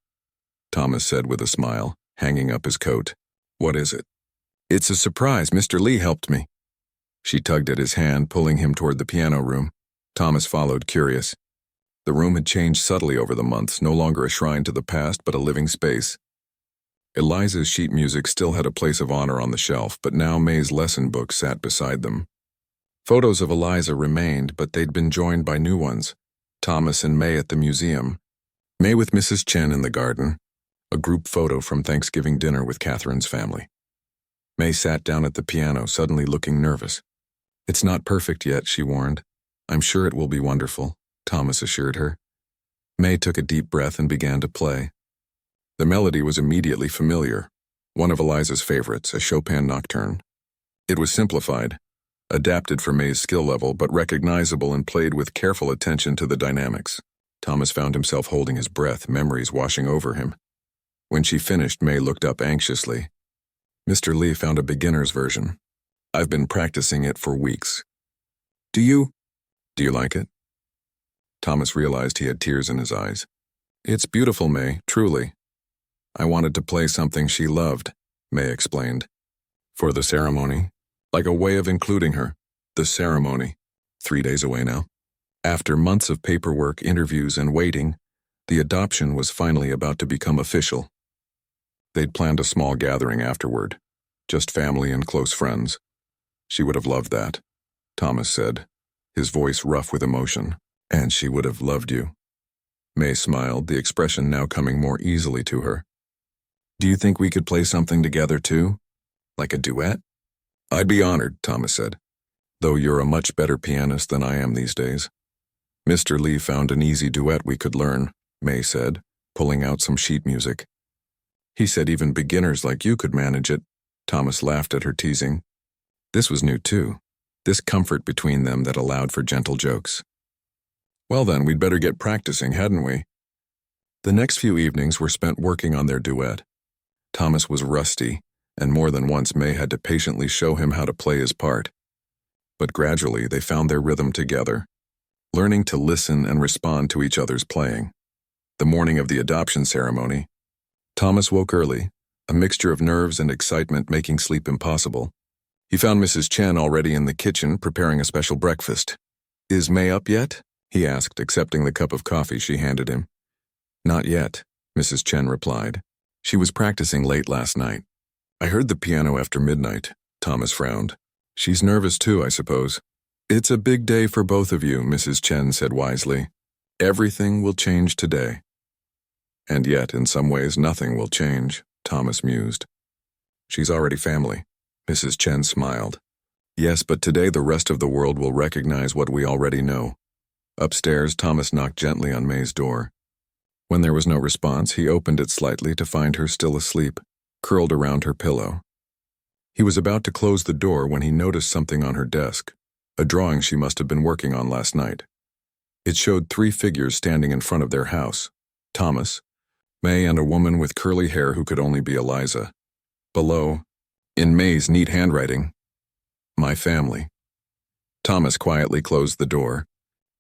A: Thomas said with a smile, hanging up his coat. "What is it?" "It's a surprise. Mr. Lee helped me." She tugged at his hand, pulling him toward the piano room. Thomas followed, curious. The room had changed subtly over the months, no longer a shrine to the past, but a living space. Eliza's sheet music still had a place of honor on the shelf, but now May's lesson book sat beside them. Photos of Eliza remained, but they'd been joined by new ones. Thomas and May at the museum, May with Mrs. Chen in the garden, a group photo from Thanksgiving dinner with Catherine's family. May sat down at the piano, suddenly looking nervous. "It's not perfect yet," she warned. "I'm sure it will be wonderful," Thomas assured her. May took a deep breath and began to play. The melody was immediately familiar, one of Eliza's favorites, a Chopin nocturne. It was simplified, adapted for May's skill level, but recognizable and played with careful attention to the dynamics. Thomas found himself holding his breath, memories washing over him. When she finished, May looked up anxiously. "Mr. Lee found a beginner's version. I've been practicing it for weeks. Do you like it?" Thomas realized he had tears in his eyes. "It's beautiful, May, truly. I wanted to play something she loved," May explained. "For the ceremony, like a way of including her. The ceremony, 3 days away now." After months of paperwork, interviews, and waiting, the adoption was finally about to become official. They'd planned a small gathering afterward, just family and close friends. "She would have loved that," Thomas said, his voice rough with emotion. "And she would have loved you." May smiled, the expression now coming more easily to her. "Do you think we could play something together too? Like a duet?" "I'd be honored," Thomas said, "though you're a much better pianist than I am these days." "Mr. Lee found an easy duet we could learn," May said, pulling out some sheet music. "He said even beginners like you could manage it." Thomas laughed at her teasing. This was new too, this comfort between them that allowed for gentle jokes. "Well then, we'd better get practicing, hadn't we?" The next few evenings were spent working on their duet. Thomas was rusty, and more than once May had to patiently show him how to play his part. But gradually they found their rhythm together, learning to listen and respond to each other's playing. The morning of the adoption ceremony, Thomas woke early, a mixture of nerves and excitement making sleep impossible. He found Mrs. Chen already in the kitchen preparing a special breakfast. "Is May up yet?" he asked, accepting the cup of coffee she handed him. "Not yet," Mrs. Chen replied. "She was practicing late last night." "I heard the piano after midnight," Thomas frowned. "She's nervous too, I suppose." "It's a big day for both of you," Mrs. Chen said wisely. "Everything will change today." "And yet, in some ways, nothing will change," Thomas mused. "She's already family." Mrs. Chen smiled. "Yes, but today the rest of the world will recognize what we already know." Upstairs, Thomas knocked gently on May's door. When there was no response, he opened it slightly to find her still asleep, curled around her pillow. He was about to close the door when he noticed something on her desk, a drawing she must have been working on last night. It showed 3 figures standing in front of their house: Thomas, May, and a woman with curly hair who could only be Eliza. Below, in May's neat handwriting, "My family." Thomas quietly closed the door,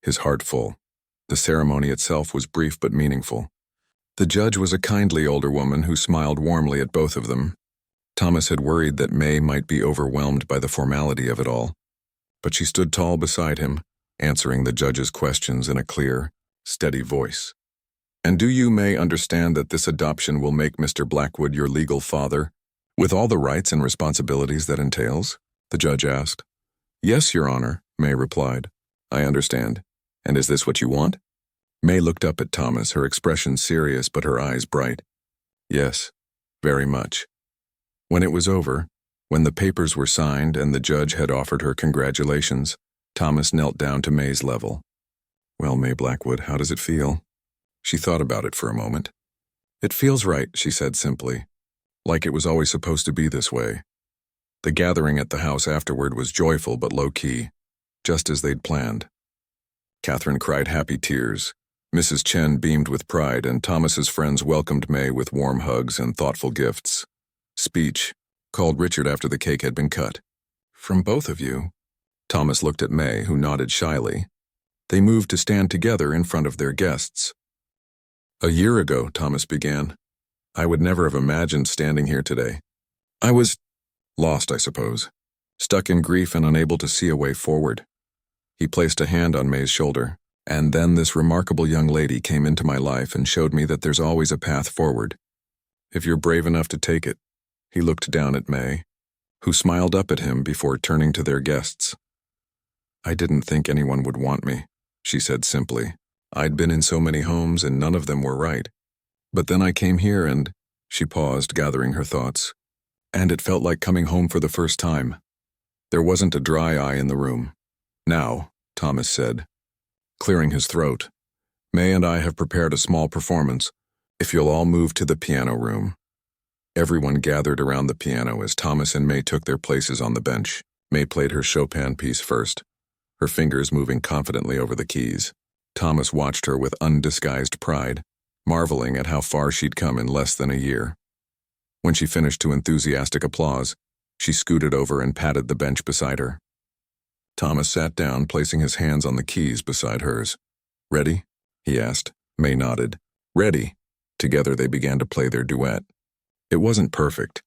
A: his heart full. The ceremony itself was brief but meaningful. The judge was a kindly older woman who smiled warmly at both of them. Thomas had worried that May might be overwhelmed by the formality of it all, but she stood tall beside him, answering the judge's questions in a clear, steady voice. "And do you, May, understand that this adoption will make Mr. Blackwood your legal father, with all the rights and responsibilities that entails?" the judge asked. "Yes, Your Honor," May replied. "I understand. And is this what you want?" May looked up at Thomas, her expression serious but her eyes bright. "Yes, very much." When it was over, when the papers were signed and the judge had offered her congratulations, Thomas knelt down to May's level. "Well, May Blackwood, how does it feel?" She thought about it for a moment. "It feels right," she said simply, "like it was always supposed to be this way." The gathering at the house afterward was joyful but low-key, just as they'd planned. Catherine cried happy tears. Mrs. Chen beamed with pride, and Thomas's friends welcomed May with warm hugs and thoughtful gifts. Speech, called Richard after the cake had been cut. From both of you? Thomas looked at May, who nodded shyly. They moved to stand together in front of their guests. A year ago, Thomas began. I would never have imagined standing here today. I was lost, I suppose, stuck in grief and unable to see a way forward. He placed a hand on May's shoulder, and then this remarkable young lady came into my life and showed me that there's always a path forward, if you're brave enough to take it. He looked down at May, who smiled up at him before turning to their guests. I didn't think anyone would want me, she said simply. I'd been in so many homes and none of them were right. But then I came here and, she paused, gathering her thoughts, and it felt like coming home for the first time. There wasn't a dry eye in the room. Now, Thomas said, clearing his throat, May and I have prepared a small performance, if you'll all move to the piano room. Everyone gathered around the piano as Thomas and May took their places on the bench. May played her Chopin piece first, her fingers moving confidently over the keys. Thomas watched her with undisguised pride, marveling at how far she'd come in less than a year. When she finished to enthusiastic applause, she scooted over and patted the bench beside her. Thomas sat down, placing his hands on the keys beside hers. Ready? He asked. May nodded. Ready. Together they began to play their duet. It wasn't perfect.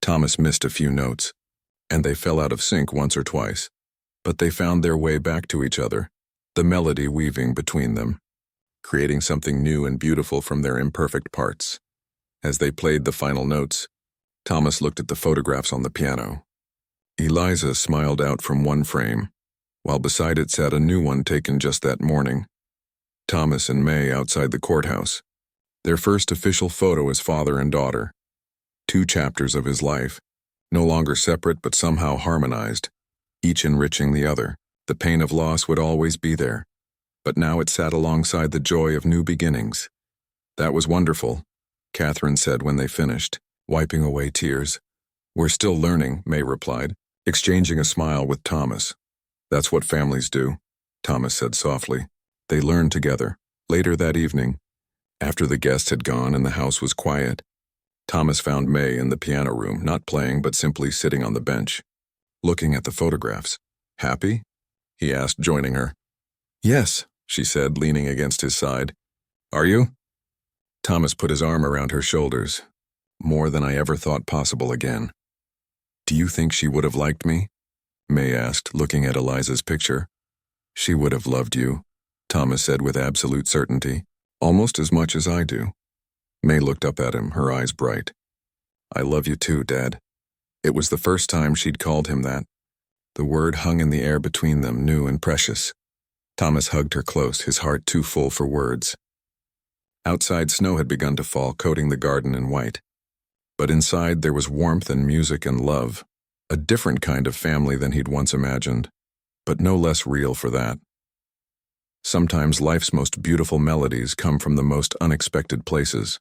A: Thomas missed a few notes, and they fell out of sync once or twice. But they found their way back to each other, the melody weaving between them, creating something new and beautiful from their imperfect parts. As they played the final notes, Thomas looked at the photographs on the piano. Eliza smiled out from one frame, while beside it sat a new one taken just that morning. Thomas and May outside the courthouse, their first official photo as father and daughter. 2 chapters of his life, no longer separate but somehow harmonized, each enriching the other. The pain of loss would always be there, but now it sat alongside the joy of new beginnings. That was wonderful, Catherine said when they finished, wiping away tears. We're still learning, May replied, exchanging a smile with Thomas. That's what families do, Thomas said softly. They learn together. Later that evening, after the guests had gone and the house was quiet, Thomas found May in the piano room, not playing but simply sitting on the bench, looking at the photographs. Happy? He asked, joining her. Yes, she said, leaning against his side. Are you? Thomas put his arm around her shoulders. More than I ever thought possible again. Do you think she would have liked me? May asked, looking at Eliza's picture. She would have loved you, Thomas said with absolute certainty, almost as much as I do. May looked up at him, her eyes bright. I love you too, Dad. It was the first time she'd called him that. The word hung in the air between them, new and precious. Thomas hugged her close, his heart too full for words. Outside, snow had begun to fall, coating the garden in white. But inside there was warmth and music and love, a different kind of family than he'd once imagined, but no less real for that. Sometimes life's most beautiful melodies come from the most unexpected places.